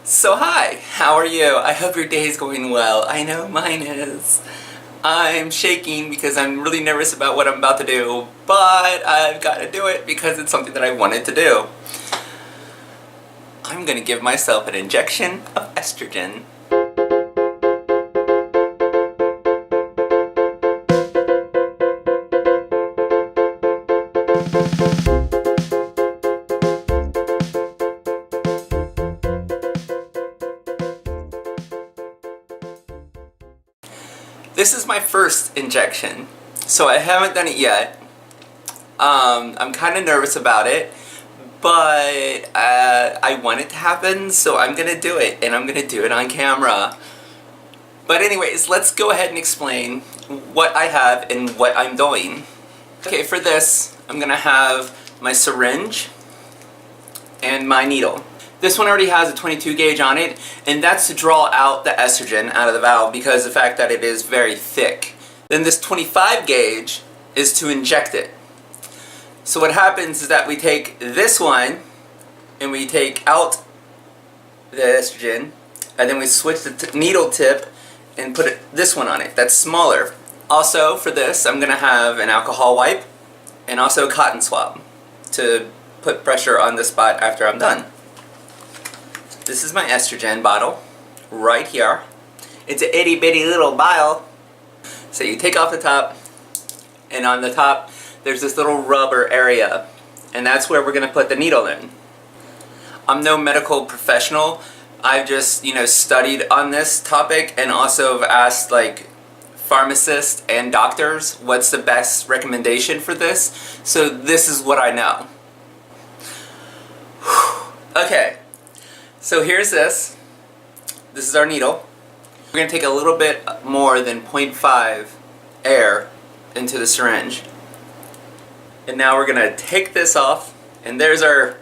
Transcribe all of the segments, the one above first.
So hi, how are you? I hope your day is going well. I know mine is. I'm shaking because I'm really nervous about what I'm about to do, but I've got to do it because it's something that I wanted to do. I'm going to give myself an injection of estrogen. This is my first injection, so I haven't done it yet. I'm kind of nervous about it, but I want it to happen, so I'm going to do it, and I'm going to do it on camera. But anyways, let's go ahead and explain what I have and what I'm doing. Okay, for this, I'm going to have my syringe and my needle. This one already has a 22 gauge on it, and that's to draw out the estrogen out of the valve because of the fact that it is very thick. Then this 25 gauge is to inject it. So what happens is that we take this one and we take out the estrogen, and then we switch the needle tip and put this one on it. That's smaller. Also for this, I'm going to have an alcohol wipe and also a cotton swab to put pressure on the spot after I'm done. This is my estrogen bottle right here. It's an itty bitty little vial. So you take off the top, and on the top there's this little rubber area, and that's where we're going to put the needle in. I'm no medical professional. I've just, studied on this topic and also have asked pharmacists and doctors what's the best recommendation for this. So this is what I know. Okay. So here's this. This is our needle. We're going to take a little bit more than 0.5 air into the syringe. And now we're going to take this off, and there's our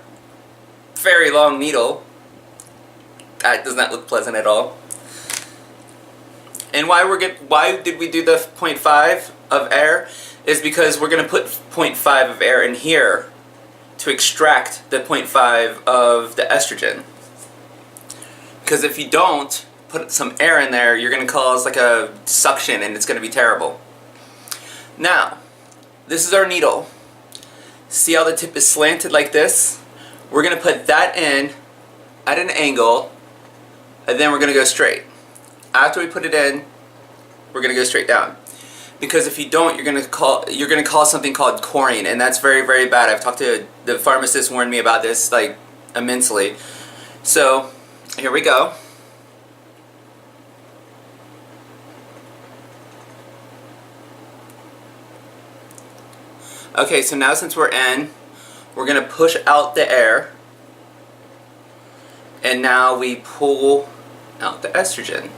very long needle. That does not look pleasant at all. And why did we do the 0.5 of air is because we're going to put 0.5 of air in here to extract the 0.5 of the estrogen. Because if you don't put some air in there, you're going to cause a suction, and it's going to be terrible. Now, this is our needle. See how the tip is slanted like this? We're going to put that in at an angle, and then we're going to go straight. After we put it in, we're going to go straight down. Because if you don't, you're going to cause something called coring, and that's very, very bad. I've talked to the pharmacist, warned me about this immensely. So here we go. Okay, so now since we're in, we're going to push out the air, and now we pull out the estrogen.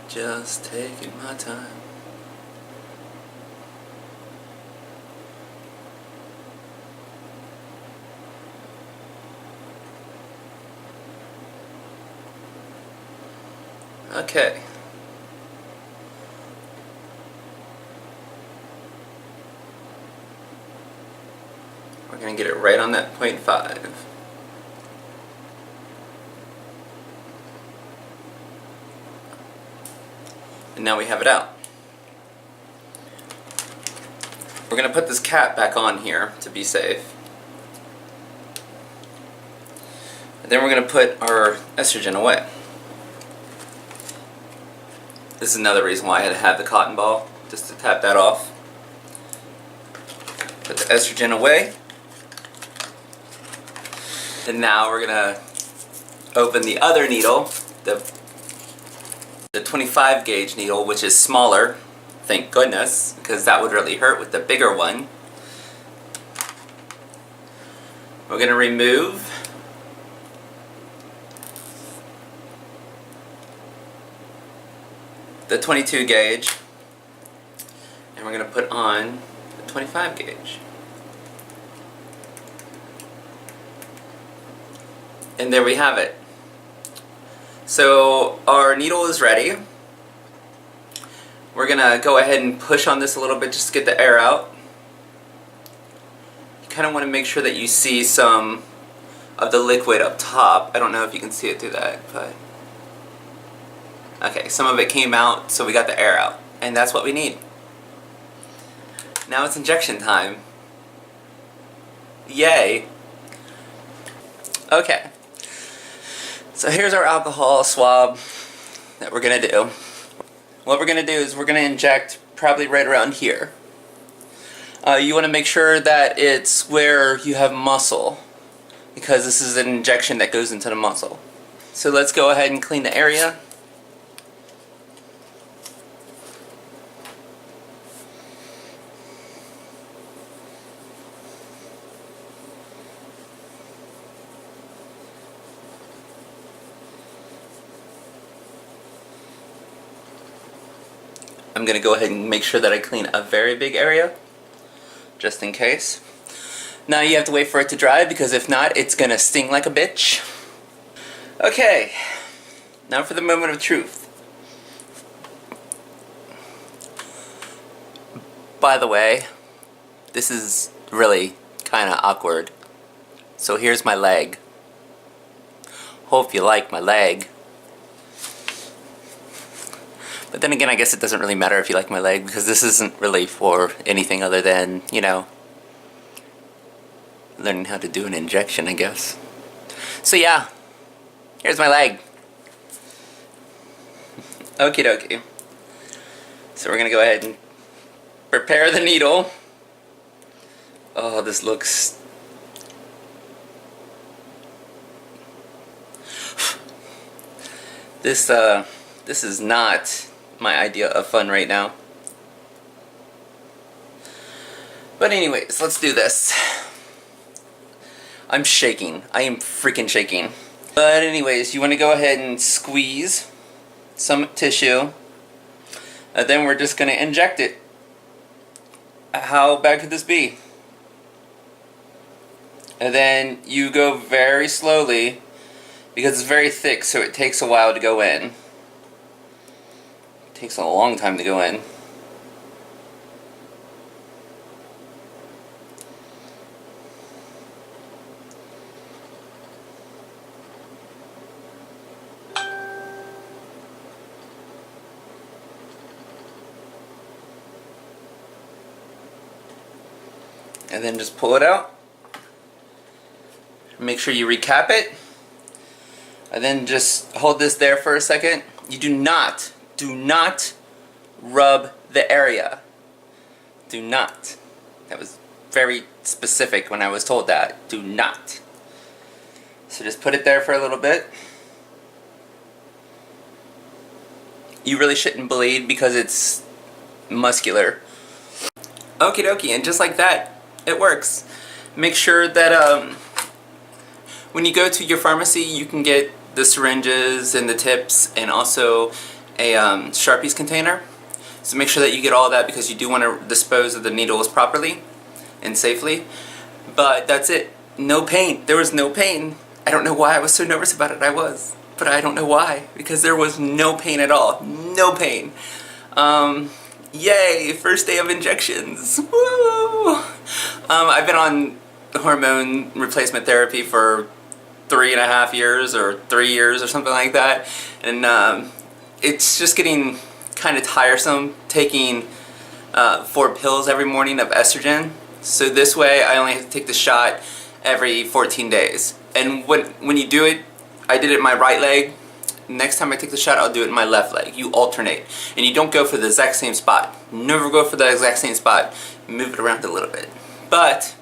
Just taking my time. Okay. We're going to get it right on that 0.5. And now we have it out. We're going to put this cap back on here to be safe. And then we're going to put our estrogen away. This is another reason why I had to have the cotton ball, just to tap that off. Put the estrogen away. And now we're going to open the other needle, the 25 gauge needle, which is smaller, thank goodness, because that would really hurt with the bigger one. We're going to remove the 22 gauge, and we're going to put on the 25 gauge. And there we have it. So our needle is ready. We're going to go ahead and push on this a little bit just to get the air out. kind of want to make sure that you see some of the liquid up top. I don't know if you can see it through that, but okay, some of it came out, so we got the air out, and that's what we need. Now it's injection time. Yay. Okay, so here's our alcohol swab that we're gonna do. What we're gonna do is we're gonna inject probably right around here. You want to make sure that it's where you have muscle, because this is an injection that goes into the muscle. So let's go ahead and clean the area. I'm going to go ahead and make sure that I clean a very big area, just in case. Now you have to wait for it to dry, because if not, it's going to sting like a bitch. Okay, now for the moment of truth. By the way, this is really kind of awkward. So here's my leg. Hope you like my leg. But then again, I guess it doesn't really matter if you like my leg, because this isn't really for anything other than, you know, learning how to do an injection, I guess. So yeah, here's my leg. Okie dokie. So we're gonna go ahead and prepare the needle. Oh, this looks... This is not my idea of fun right now. But anyways, let's do this. I'm shaking. I am freaking shaking. But anyways, you want to go ahead and squeeze some tissue. And then we're just going to inject it. How bad could this be? And then you go very slowly, because it's very thick, so it takes a while to go in. Takes a long time to go in. And then just pull it out. Make sure you recap it. And then just hold this there for a second. You do not rub the area. Do not. That was very specific when I was told that. Do not. So just put it there for a little bit. You really shouldn't bleed because it's muscular. Okie dokie, and just like that, it works. Make sure that when you go to your pharmacy, you can get the syringes and the tips, and also a Sharpies container. So make sure that you get all of that, because you do want to dispose of the needles properly and safely. But that's it. No pain. There was no pain. I don't know why I was so nervous about it. I was. But I don't know why. Because there was no pain at all. No pain. Yay! First day of injections. Woo! I've been on hormone replacement therapy for 3.5 years or 3 years or something like that. And it's just getting kind of tiresome taking 4 pills every morning of estrogen. So this way I only have to take the shot every 14 days. And when you do it, I did it in my right leg. Next time I take the shot, I'll do it in my left leg. You alternate. And you don't go for the exact same spot. Never go for the exact same spot. Move it around a little bit. But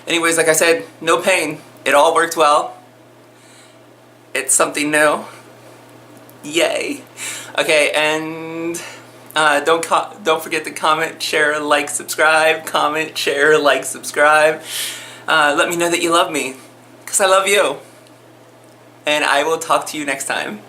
anyways, like I said, no pain. It all worked well. It's something new. Yay. Okay, and don't forget to comment, share, like, subscribe. Comment, share, like, subscribe. Let me know that you love me, because I love you. And I will talk to you next time.